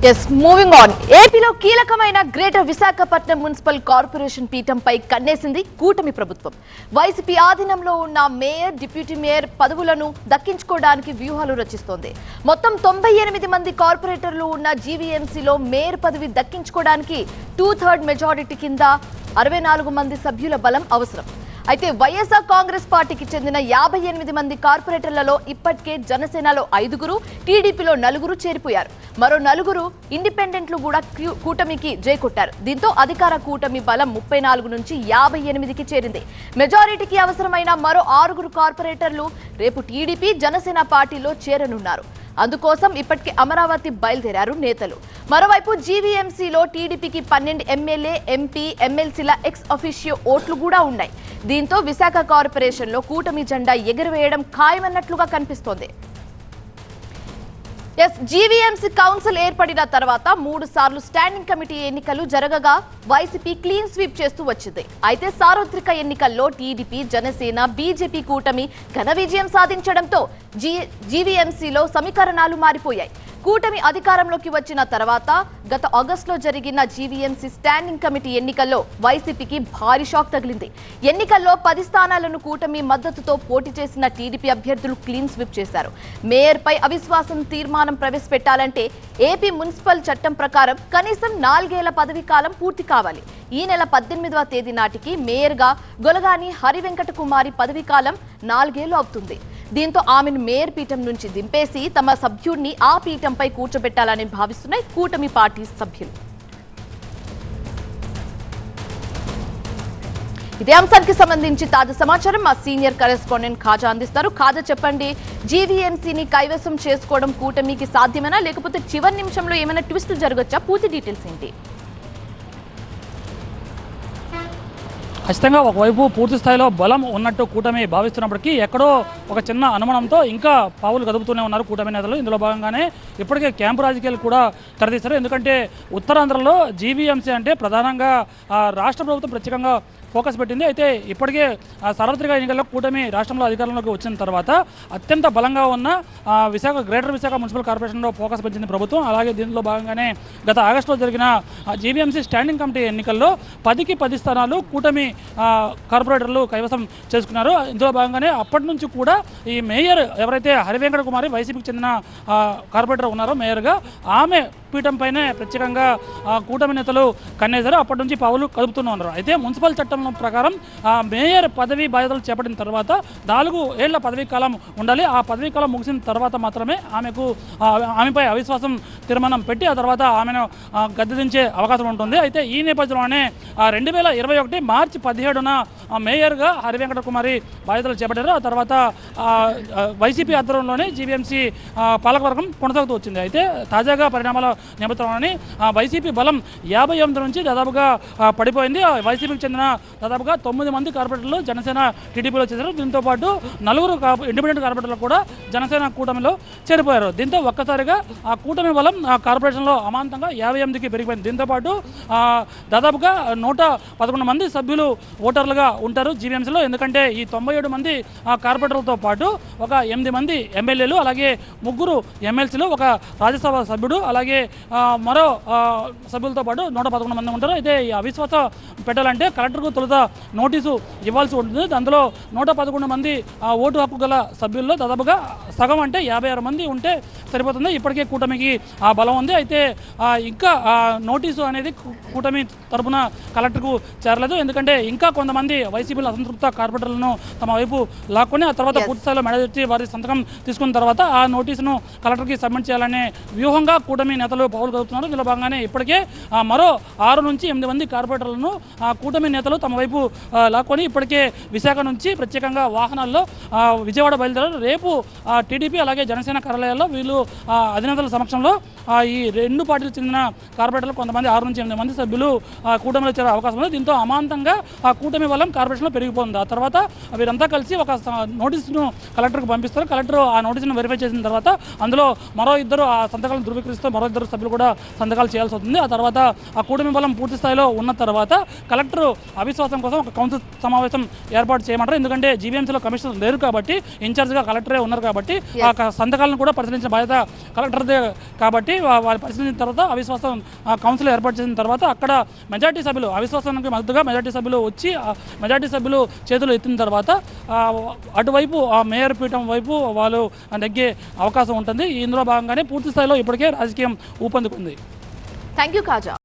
Yes moving on. ఏపీలో కీలకమైన greater Visakhapatnam municipal corporation పీఠంపై కన్నేసింది కూటమి ప్రభుత్వం. వైసీపీ ఆధీనంలో ఉన్న మేయర్, డిప్యూటీ మేయర్ పదవులను దక్కించుకోవడానికి వ్యూహాలు రచిస్తోంది. మొత్తం 98 మంది కార్పొరేటర్లు ఉన్న జీవీఎంసీలో మేయర్ పదవి దక్కించుకోవడానికి 2/3 మెజారిటీ కింద 64 మంది సభ్యుల బలం అవసరం. అయితే వైఎస్ఆర్ కాంగ్రెస్ పార్టీకి చెందిన 58 మంది కార్పొరేటర్లలో ఇప్పటికే జనసేనలో 5, టీడీపీలో 4 చేరిపోయారు. మరో 4 ఇండిపెండెంట్లు కూడా కూటమికి జైకొట్టారు. దీంతో అధికార కూటమి బలం 34 నుంచి 58కి చేరింది. మెజారిటీకి అవసరమైన మరో 6 కార్పొరేటర్లు రేపు టీడీపీ, జనసేన పార్టీలో చేరనున్నారు. అందుకోసం ఇప్పటికే అమరావతి బయలుదేరారు నేతలు. మరోవైపు జీవీఎంసీలో టీడీపీకి 12 ఎమ్మెల్యే, ఎంపీ, ఎమ్మెల్సీల ఎక్స్ అఫీషియో ఓట్లు కూడా ఉన్నాయి. దీంతో విశాఖ కార్పొరేషన్లో కూటమి జెండా ఎగురవేయడం ఖాయమన్నట్లుగా కనిపిస్తోంది. జీవీఎంసీ కౌన్సిల్ ఏర్పడిన తర్వాత 3 సార్లు స్టాండింగ్ కమిటీ ఎన్నికలు జరగగా వైసీపీ క్లీన్ స్వీప్ చేస్తూ వచ్చింది. అయితే సార్వత్రిక ఎన్నికల్లో టీడీపీ, జనసేన, బీజేపీ కూటమి ఘన విజయం సాధించడంతో జీవీఎంసీలో సమీకరణాలు మారిపోయాయి. కూటమి అధికారంలోకి వచ్చిన తర్వాత గత ఆగస్టులో జరిగిన జీవీఎంసీ స్టాండింగ్ కమిటీ ఎన్నికల్లో వైసీపీకి భారీ షాక్ తగిలింది. ఎన్నికల్లో 10 స్థానాలను కూటమి మద్దతుతో పోటీ చేసిన టీడీపీ అభ్యర్థులు క్లీన్ స్వీప్ చేశారు. మేయర్పై అవిశ్వాసం తీర్మానం ప్రవేశపెట్టాలంటే ఏపీ మున్సిపల్ చట్టం ప్రకారం కనీసం 4 ఏళ్ల పదవీ కాలం పూర్తి కావాలి. ఈ నెల 18వ తేదీ నాటికి మేయర్గా గొలగాని హరివెంకట కుమారి పదవీ కాలం 4 ఏళ్లు అవుతుంది. దీంతో ఆమెను మేయర్ పీఠం నుంచి దింపేసి తమ సభ్యుడిని ఆ పీఠంపై కూర్చోబెట్టాలని భావిస్తున్నాయి కూటమి పార్టీ సభ్యులు. ఇదే అంశానికి సంబంధించి తాజా సమాచారం మా సీనియర్ కరెస్పాండెంట్ ఖాజా అందిస్తారు. ఖాజా, చెప్పండి, జీవీఎంసీని కైవసం చేసుకోవడం కూటమికి సాధ్యమేనా, లేకపోతే చివరి నిమిషంలో ఏమైనా ట్విస్టులు జరగచ్చా? పూర్తి డీటెయిల్స్ ఏంటి? ఖచ్చితంగా ఒకవైపు పూర్తి స్థాయిలో బలం ఉన్నట్టు కూటమి భావిస్తున్నప్పటికీ ఎక్కడో ఒక చిన్న అనుమానంతో ఇంకా పావులు కదుపుతూనే ఉన్నారు కూటమి నేతలు. ఇందులో భాగంగానే ఇప్పటికే క్యాంపు రాజకీయాలు కూడా తెరదీశారు. ఎందుకంటే ఉత్తరాంధ్రలో జీవీఎంసీ అంటే ప్రధానంగా రాష్ట్ర ప్రభుత్వం ప్రత్యేకంగా ఫోకస్ పెట్టింది. అయితే ఇప్పటికే సార్వత్రిక ఎన్నికల్లో కూటమి రాష్ట్రంలో అధికారంలోకి వచ్చిన తర్వాత అత్యంత బలంగా ఉన్న గ్రేటర్ విశాఖ మున్సిపల్ కార్పొరేషన్లో ఫోకస్ పెంచింది ప్రభుత్వం. అలాగే దీనిలో భాగంగానే గత ఆగస్టులో జరిగిన జీవీఎంసీ స్టాండింగ్ కమిటీ ఎన్నికల్లో 10కి 10 స్థానాలు కూటమి కార్పొరేటర్లు కైవసం చేసుకున్నారు. ఇందులో భాగంగానే అప్పటి నుంచి కూడా ఈ మేయర్ ఎవరైతే హరివెంకట కుమారి వైసీపీకి చెందిన కార్పొరేటర్ ఉన్నారో మేయర్గా, ఆమె పీఠంపైనే ప్రత్యేకంగా కూటమి నేతలు కన్నేశారు. అప్పటి నుంచి పావులు కదుపుతూనే ఉన్నారు. అయితే మున్సిపల్ చట్టం ప్రకారం మేయర్ పదవీ బాధ్యతలు చేపట్టిన తర్వాత 4 ఏళ్ల పదవీ కాలం ఉండాలి. ఆ పదవీ కాలం ముగిసిన తర్వాత మాత్రమే ఆమెపై అవిశ్వాసం తీర్మానం పెట్టి ఆ తర్వాత ఆమెను గద్దె దించే అవకాశం ఉంటుంది. అయితే ఈ నేపథ్యంలోనే 2021 మార్చి 17న మేయర్గా హరివెంకట కుమారి బాధ్యతలు చేపట్టారు. ఆ తర్వాత వైసీపీ ఆధ్వర్యంలోనే జీవీఎంసీ పాలకవర్గం కొనసాగుతూ వచ్చింది. అయితే తాజాగా పరిణామాల నేపథ్యంలోని వైసీపీ బలం 58 నుంచి దాదాపుగా పడిపోయింది. వైసీపీకి చెందిన దాదాపుగా 9 మంది కార్పొరేటర్లు జనసేన టీడీపీలో చేశారు. దీంతో పాటు 4 ఇండిపెండెంట్ కార్పొరేటర్లు కూడా జనసేన కూటమిలో చేరిపోయారు. దీంతో ఒక్కసారిగా ఆ కూటమి బలం కార్పొరేషన్లో అమాంతంగా 58కి పెరిగిపోయింది. దీంతో పాటు దాదాపుగా 111 మంది సభ్యులు ఓటర్లుగా ఉంటారు జీవీఎంసీలో. ఎందుకంటే ఈ 97 మంది కార్పొరేటర్లతో పాటు ఒక 8 మంది ఎమ్మెల్యేలు, అలాగే 3 ఎమ్మెల్సీలు, ఒక రాజ్యసభ సభ్యుడు, అలాగే మరో సభ్యులతో పాటు 111 మంది ఉంటారు. అయితే ఈ అవిశ్వాసం పెట్టాలంటే కలెక్టర్కు తొలుత నోటీసు ఇవ్వాల్సి ఉంటుంది. అందులో 111 మంది ఓటు హక్కు గల సభ్యుల్లో దాదాపుగా సగం అంటే 56 మంది ఉంటే సరిపోతుంది. ఇప్పటికే కూటమికి ఆ బలం ఉంది. అయితే ఇంకా నోటీసు అనేది కూటమి తరఫున కలెక్టర్కు చేరలేదు. ఎందుకంటే ఇంకా కొంతమంది వైసీపీలో అసంతృప్త కార్పొరేటర్లను తమ వైపు లాక్కొని ఆ తర్వాత పూర్తి స్థాయిలో మెడదెచ్చి వారి సంతకం తీసుకున్న తర్వాత ఆ నోటీసును కలెక్టర్కి సబ్మిట్ చేయాలనే వ్యూహంగా కూటమి నేతలు పావులు కలుపుతున్నారు. ఇందులో భాగంగానే ఇప్పటికే మరో 6 నుంచి 8 మంది కార్పొరేటర్లను కూటమి నేతలు తమ వైపు లాక్కొని ఇప్పటికే విశాఖ నుంచి ప్రత్యేకంగా వాహనాల్లో విజయవాడ బయలుదేరారు. రేపు టీడీపీ అలాగే జనసేన కార్యాలయాల్లో వీళ్ళు అధినేతల సమక్షంలో ఈ 2 పార్టీలకు చెందిన కార్పొరేటర్లు కొంతమంది 6 నుంచి 8 మంది సభ్యులు కూటమిలో చేరే అవకాశం ఉంది. దీంతో అమాంతంగా ఆ కూటమి బలం కార్పొరేషన్లో పెరిగిపోతుంది. ఆ తర్వాత వీరంతా కలిసి ఒక నోటీసును కలెక్టర్కి పంపిస్తారు. కలెక్టర్ ఆ నోటీసును వెరిఫై చేసిన తర్వాత అందులో మరో ఇద్దరు ఆ సంతకాలను ధృవీకరిస్తూ మరో ఇద్దరు సభ్యులు కూడా సంతకాలు చేయాల్సి వస్తుంది. ఆ తర్వాత ఆ కూటమి బలం పూర్తి స్థాయిలో ఉన్న తర్వాత కలెక్టర్ అవిశ్వాసం కోసం ఒక కౌన్సిల్ సమావేశం ఏర్పాటు చేయమంటారు. ఎందుకంటే జీవీఎంసీలో కమిషనర్ లేరు కాబట్టి ఇన్ఛార్జ్గా కలెక్టరే ఉన్నారు కాబట్టి ఆ సంతకాలను కూడా పరిశీలించిన బాధ్యత కలెక్టర్దే కాబట్టి వాళ్ళు పరిశీలించిన తర్వాత అవిశ్వాసం కౌన్సిల్ ఏర్పాటు చేసిన తర్వాత అక్కడ మెజార్టీ సభ్యులు అవిశ్వాసానికి మద్దతుగా మెజార్టీ సభ్యులు వచ్చి మెజార్టీ సభ్యులు చేతులు ఎత్తిన తర్వాత అటువైపు ఆ మేయర్ పీఠం వైపు వాళ్ళు నెగ్గే అవకాశం ఉంటుంది. ఇందులో భాగంగానే పూర్తి స్థాయిలో ఇప్పటికే రాజకీయం ఊపందుకుంది. Thank you kaja.